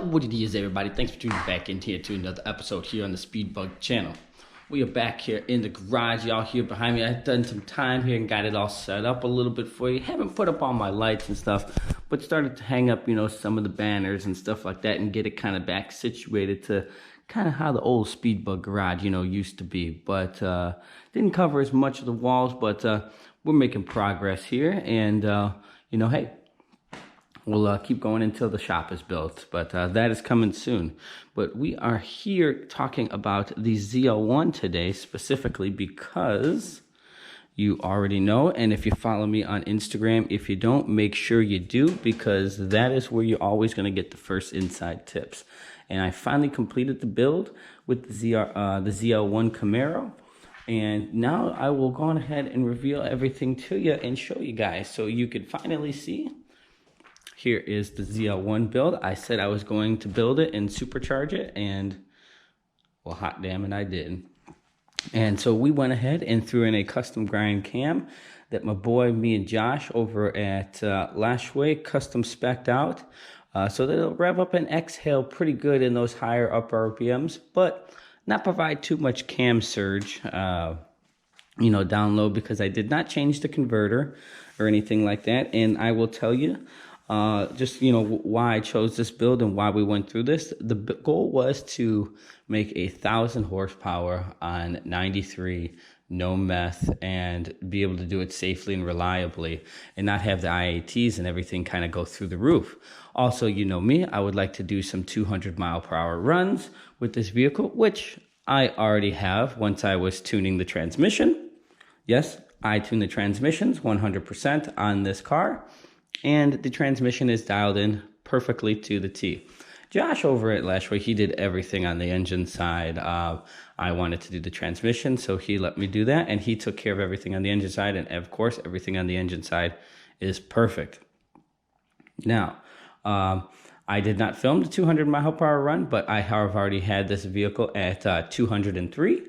what it is, everybody. Thanks for tuning back in here to another episode here on the Speedbug channel. We are back here in the garage, y'all here behind me. I've done some time here and got it all set up a little bit for you. Haven't put up all my lights and stuff, but started to hang up, some of the banners and stuff like that and get it kind of back situated to kind of how the old Speedbug garage, used to be. But didn't cover as much of the walls, but we're making progress here. And, hey, we'll keep going until the shop is built, but that is coming soon. But we are here talking about the ZL1 today, specifically because you already know, and if you follow me on Instagram, if you don't, make sure you do, because that is where you're always going to get the first inside tips. And I finally completed the build with the ZL1 Camaro. And now I will go on ahead and reveal everything to you and show you guys so you can finally see. Here is the ZL1 build. I said I was going to build it and supercharge it, and well, hot damn it, I did. And so we went ahead and threw in a custom grind cam that my boy, me and Josh over at Lashway custom spec'd out, so that it'll rev up and exhale pretty good in those higher upper RPMs, but not provide too much cam surge, down low, because I did not change the converter or anything like that. And I will tell you, why I chose this build and why we went through this. The goal was to make 1,000 horsepower on 93, no meth, and be able to do it safely and reliably and not have the IATs and everything kind of go through the roof. Also, you know me, I would like to do some 200 mile per hour runs with this vehicle, which I already have once I was tuning the transmission. Yes, I tune the transmissions 100% on this car, and the transmission is dialed in perfectly to the T. Josh over at Lashway, he did everything on the engine side. I wanted to do the transmission, so he let me do that, and he took care of everything on the engine side, and of course, everything on the engine side is perfect. Now, I did not film the 200 mile per hour run, but I have already had this vehicle at 203.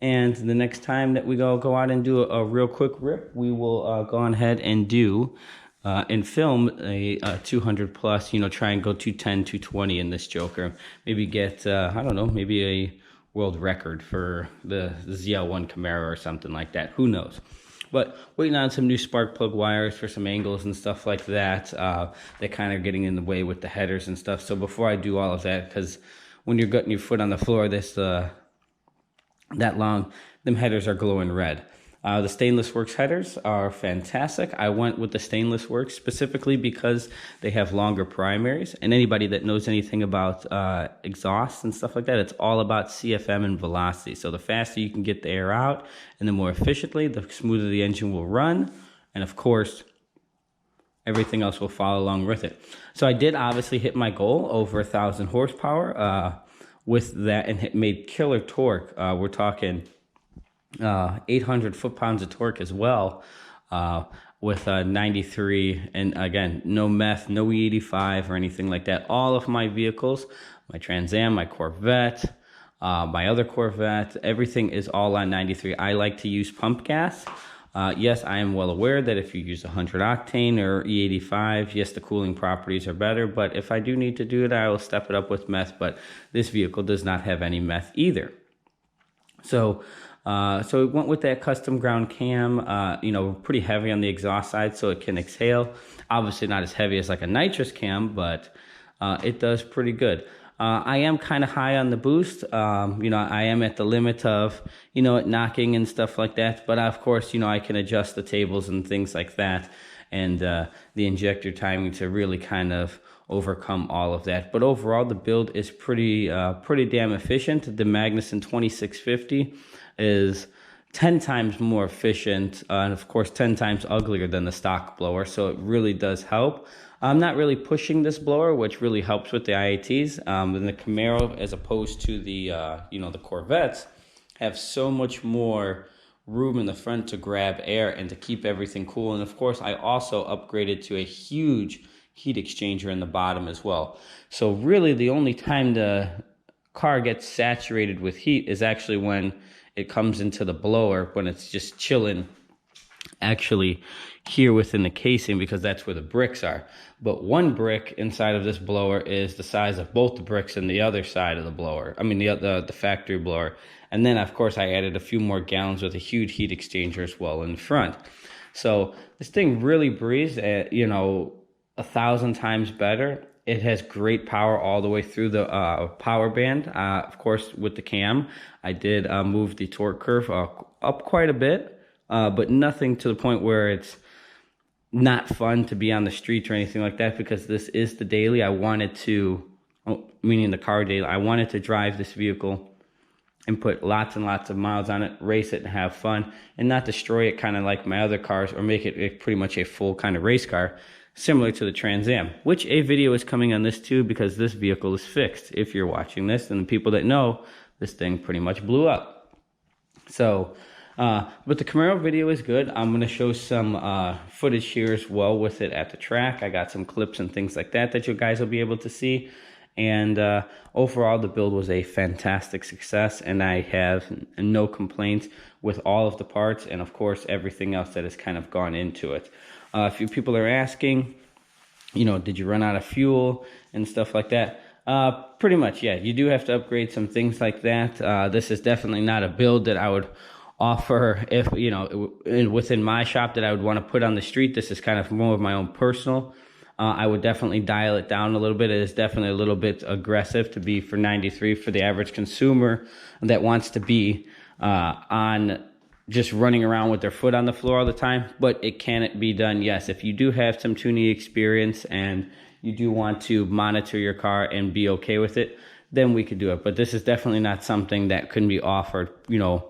And the next time that we go out and do a real quick rip, we will go on ahead and do and film a 200 plus, try and go 210, 220 in this Joker. Maybe get, maybe a world record for the ZL1 Camaro or something like that. Who knows? But waiting on some new spark plug wires for some angles and stuff like that. They're kind of getting in the way with the headers and stuff. So before I do all of that, because when you're gutting your foot on the floor this that long, them headers are glowing red. The Stainless Works headers are fantastic. I went with the Stainless Works specifically because they have longer primaries. And anybody that knows anything about exhaust and stuff like that, it's all about CFM and velocity. So the faster you can get the air out and the more efficiently, the smoother the engine will run. And of course, everything else will follow along with it. So I did obviously hit my goal over 1,000 horsepower with that, and it made killer torque. We're talking 800 foot-pounds of torque as well, with 93, and again, no meth, no E85 or anything like that. All of my vehicles, my Trans Am, my Corvette, my other Corvette, everything is all on 93. I like to use pump gas. Yes, I am well aware that if you use 100 octane or E85, yes, the cooling properties are better, but if I do need to do it, I will step it up with meth, but this vehicle does not have any meth either. So we went with that custom ground cam, pretty heavy on the exhaust side so it can exhale. Obviously not as heavy as like a nitrous cam, but it does pretty good. I am kind of high on the boost. I am at the limit of, it knocking and stuff like that. But of course, I can adjust the tables and things like that, and the injector timing to really kind of overcome all of that. But overall, the build is pretty damn efficient. The Magnuson 2650 is 10 times more efficient, and of course 10 times uglier than the stock blower, so it really does help. I'm not really pushing this blower, which really helps with the IATs. And the Camaro, as opposed to the the Corvettes, have so much more room in the front to grab air and to keep everything cool. And of course, I also upgraded to a huge heat exchanger in the bottom as well. So really, the only time the car gets saturated with heat is actually when it comes into the blower, when it's just chilling actually here within the casing, because that's where the bricks are. But one brick inside of this blower is the size of both the bricks in the other side of the blower. I mean, the factory blower. And then, of course, I added a few more gallons with a huge heat exchanger as well in front. So this thing really breathes at, you know, 1,000 times better. It has great power all the way through the power band. Of course, with the cam, I did move the torque curve up quite a bit, but nothing to the point where it's not fun to be on the streets or anything like that, because this is the daily. I wanted to, meaning the car daily, I wanted to drive this vehicle and put lots and lots of miles on it, race it and have fun, and not destroy it kind of like my other cars, or make it pretty much a full kind of race car, similar to the Trans Am, which a video is coming on this too, because this vehicle is fixed. If you're watching this, and the people that know, this thing pretty much blew up. So, but the Camaro video is good. I'm going to show some footage here as well with it at the track. I got some clips and things like that you guys will be able to see. And overall, the build was a fantastic success, and I have no complaints with all of the parts, and of course everything else that has kind of gone into it. A few people are asking, you know, did you run out of fuel and stuff like that? Pretty much, yeah. You do have to upgrade some things like that. This is definitely not a build that I would offer, if, you know, within my shop, that I would want to put on the street. This is kind of more of my own personal. I would definitely dial it down a little bit. It is definitely a little bit aggressive to be for 93 for the average consumer that wants to be on just running around with their foot on the floor all the time. But it can be done, yes. If you do have some tuning experience and you do want to monitor your car and be okay with it, then we could do it. But this is definitely not something that can be offered, you know,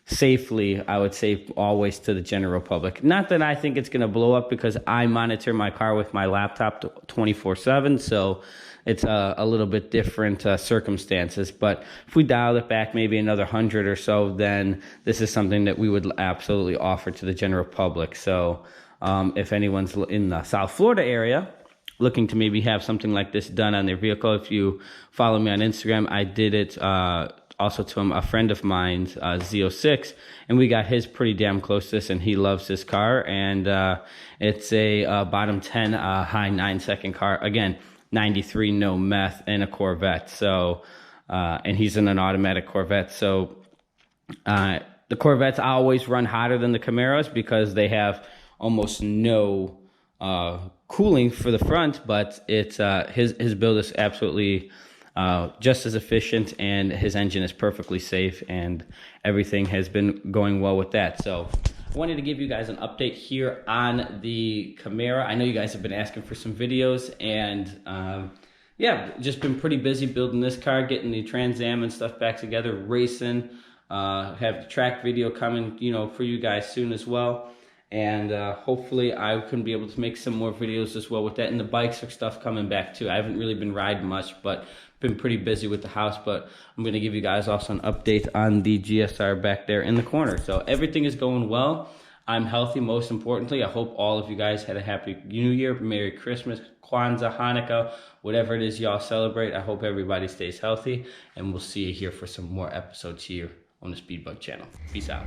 safely, I would say, always to the general public. Not that I think it's going to blow up, because I monitor my car with my laptop 24/7, so it's a little bit different circumstances. But if we dial it back maybe another 100 or so, then this is something that we would absolutely offer to the general public. So if anyone's in the South Florida area looking to maybe have something like this done on their vehicle, if you follow me on Instagram, I did it also to a friend of mine's Z06, and we got his pretty damn close to this, and he loves this car. And it's a bottom 10 high 9-second car, again 93, no meth, and a Corvette. So and he's in an automatic Corvette. So the Corvettes always run hotter than the Camaros because they have almost no cooling for the front, but it's his build is absolutely just as efficient, and his engine is perfectly safe, and everything has been going well with that. So I wanted to give you guys an update here on the Camaro. I know you guys have been asking for some videos, and yeah, just been pretty busy building this car, getting the Trans Am and stuff back together, racing. Have the track video coming, you know, for you guys soon as well. And hopefully I can be able to make some more videos as well with that. And the bikes are stuff coming back too. I haven't really been riding much, but been pretty busy with the house. But I'm going to give you guys also an update on the GSR back there in the corner. So everything is going well. I'm healthy, most importantly. I hope all of you guys had a happy New Year, Merry Christmas, Kwanzaa, Hanukkah, whatever it is y'all celebrate. I hope everybody stays healthy, and we'll see you here for some more episodes here on the Speedbug channel. Peace out.